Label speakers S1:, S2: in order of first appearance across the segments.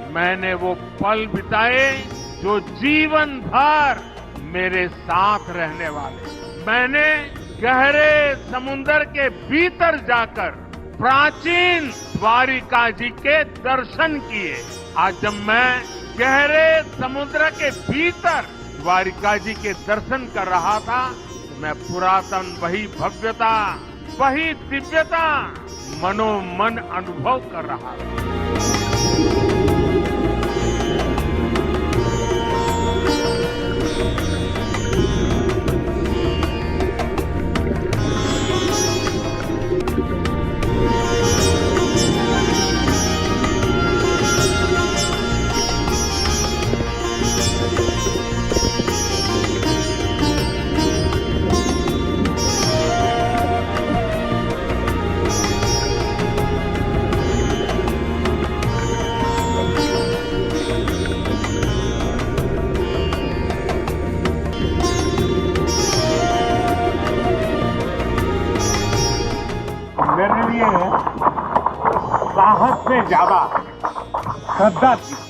S1: मैंने वो पल बिताए जो जीवन भर मेरे साथ रहने वाले। मैंने गहरे समुंदर के भीतर जाकर प्राचीन द्वारिका जी के दर्शन किए। आज जब मैं गहरे समुद्र के भीतर द्वारिका जी के दर्शन कर रहा था, मैं पुरातन वही भव्यता, वही दिव्यता मनोमन अनुभव कर रहा था। मेरे लिए साहस से ज्यादा श्रद्धा थी।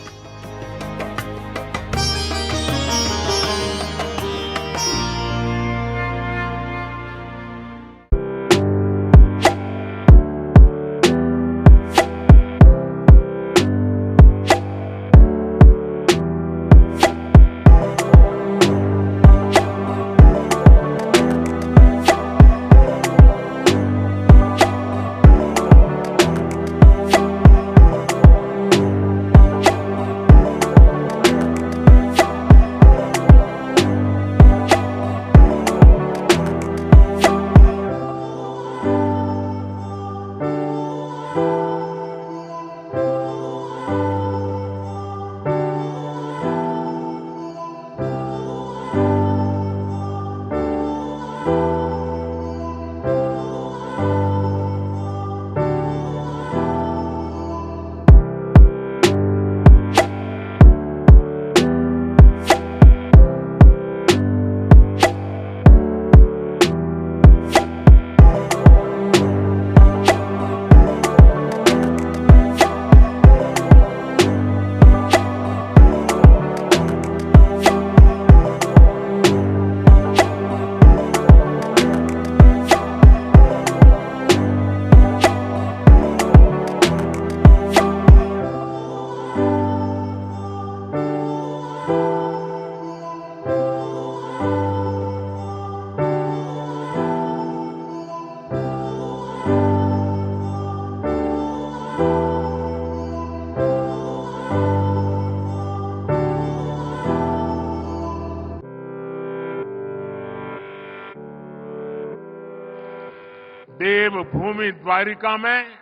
S1: देवभूमि द्वारिका में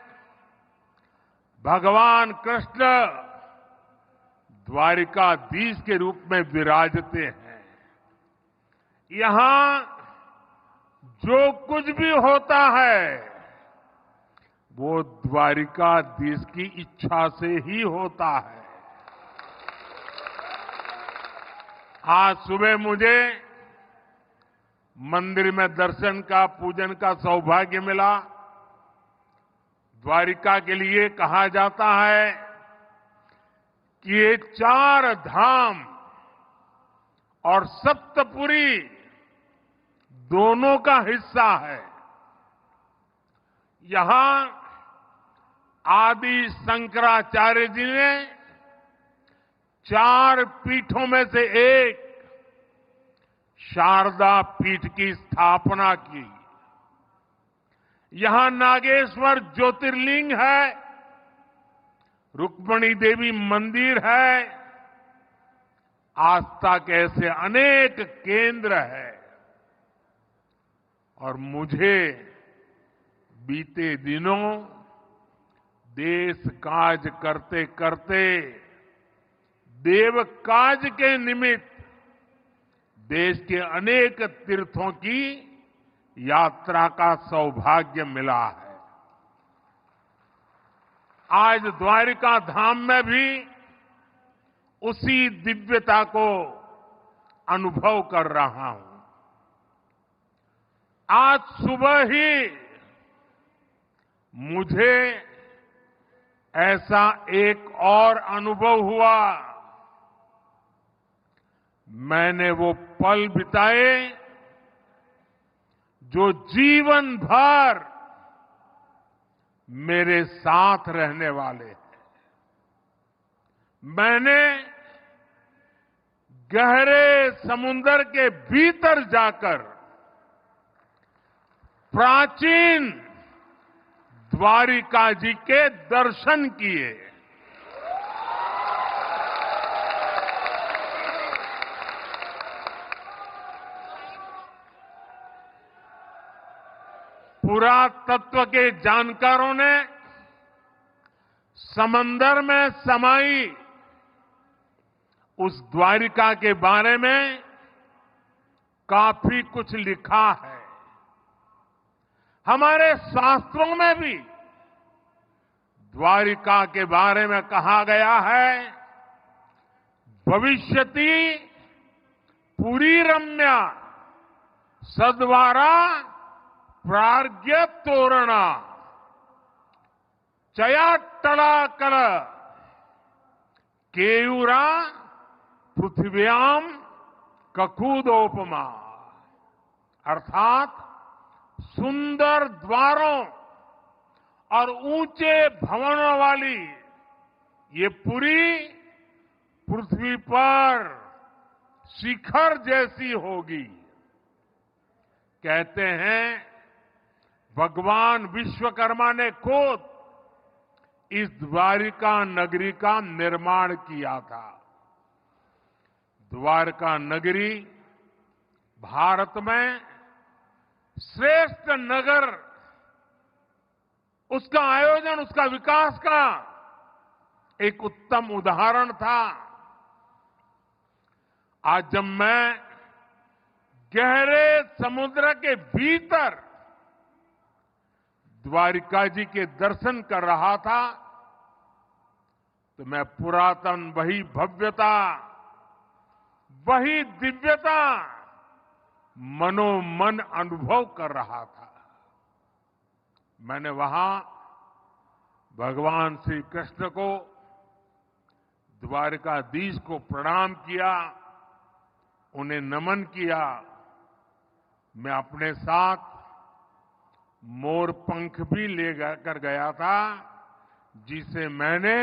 S1: भगवान कृष्ण द्वारिकाधीश के रूप में विराजते हैं। यहां जो कुछ भी होता है वो द्वारिकाधीश की इच्छा से ही होता है। आज सुबह मुझे मंदिर में दर्शन का, पूजन का सौभाग्य मिला। द्वारिका के लिए कहा जाता है कि ये 4 धाम और सप्तपुरी दोनों का हिस्सा है। यहां आदि शंकराचार्य जी ने 4 पीठों में से एक शारदा पीठ की स्थापना की। यहां नागेश्वर ज्योतिर्लिंग है, रुक्मिणी देवी मंदिर है, आस्था के ऐसे अनेक केंद्र हैं। और मुझे बीते दिनों देश काज करते करते देव काज के निमित्त देश के अनेक तीर्थों की यात्रा का सौभाग्य मिला है। आज द्वारिका धाम में भी उसी दिव्यता को अनुभव कर रहा हूं। आज सुबह ही मुझे ऐसा एक और अनुभव हुआ। मैंने वो पल बिताए जो जीवन भर मेरे साथ रहने वाले हैं। मैंने गहरे समुद्र के भीतर जाकर प्राचीन द्वारिका जी के दर्शन किए। पुरातत्व के जानकारों ने समंदर में समाई उस द्वारिका के बारे में काफी कुछ लिखा है। हमारे शास्त्रों में भी द्वारिका के बारे में कहा गया है, भविष्यति पुरी रम्या सद्वारा प्राज्ञ तोरणा चयाट्टलाकल केयूरा पृथ्व्याम ककूदोपमा। अर्थात सुंदर द्वारों और ऊंचे भवनों वाली ये पुरी पृथ्वी पर शिखर जैसी होगी। कहते हैं भगवान विश्वकर्मा ने खुद इस द्वारिका नगरी का निर्माण किया था। द्वारका नगरी भारत में श्रेष्ठ नगर, उसका आयोजन, उसका विकास का एक उत्तम उदाहरण था। आज जब मैं गहरे समुद्र के भीतर द्वारिका जी के दर्शन कर रहा था तो मैं पुरातन वही भव्यता, वही दिव्यता मनोमन अनुभव कर रहा था। मैंने वहां भगवान श्री कृष्ण को, द्वारिकाधीश को प्रणाम किया, उन्हें नमन किया। मैं अपने साथ मोर पंख भी ले कर गया था, जिसे मैंने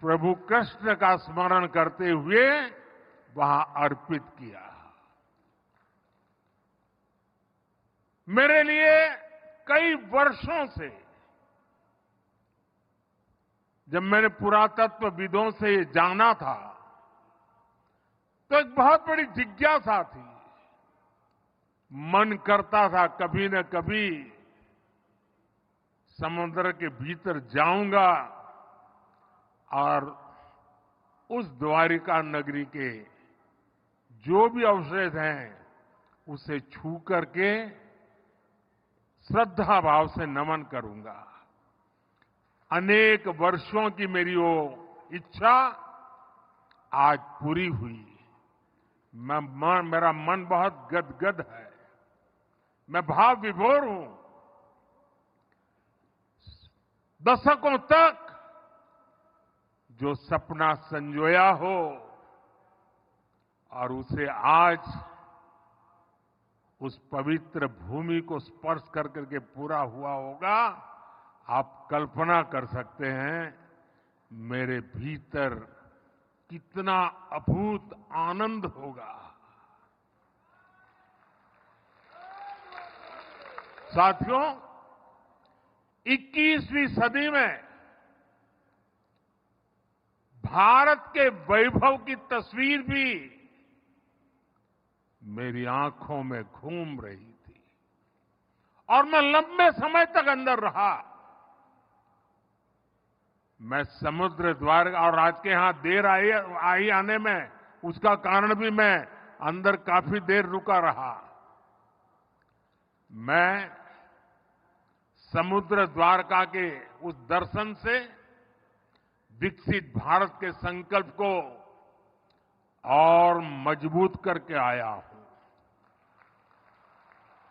S1: प्रभु कृष्ण का स्मरण करते हुए वहां अर्पित किया। मेरे लिए कई वर्षों से, जब मैंने पुरातत्वविदों से ये जाना था, तो एक बहुत बड़ी जिज्ञासा थी। मन करता था कभी न कभी समुद्र के भीतर जाऊंगा और उस द्वारिका नगरी के जो भी अवशेष हैं उसे छू करके श्रद्धा भाव से नमन करूंगा। अनेक वर्षों की मेरी वो इच्छा आज पूरी हुई। मेरा मन बहुत गदगद है, मैं भाव विभोर हूं। दशकों तक जो सपना संजोया हो और उसे आज उस पवित्र भूमि को स्पर्श कर करके पूरा हुआ होगा, आप कल्पना कर सकते हैं मेरे भीतर कितना अभूत आनंद होगा। साथियों, 21वीं सदी में भारत के वैभव की तस्वीर भी मेरी आंखों में घूम रही थी और मैं लंबे समय तक अंदर रहा। मैं समुद्र द्वार और आज के यहां देर आई आने में उसका कारण भी मैं अंदर काफी देर रुका रहा। मैं समुद्र द्वारका के उस दर्शन से विकसित भारत के संकल्प को और मजबूत करके आया हूं।